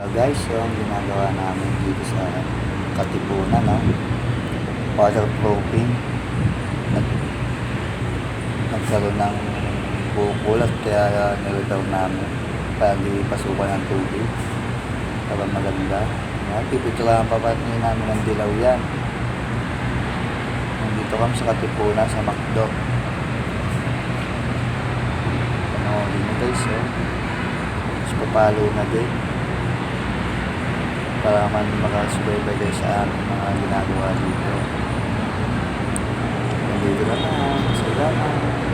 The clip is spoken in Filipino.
So guys, so ang ginagawa namin dito sa Katipunan, no? Waterproofing. Nag Nagkaroon ng bukol at kaya nilitaw namin para di pasukan ng tubig para maganda. Pipicturan pa namin ng dilaw yan. Nandito kami sa Katipunan sa McDo. Panoorin mo guys, oh. Mas papalo na din para man makasubaybay guys sa aming mga ginagawa dito. Nandito na lang. Salamat.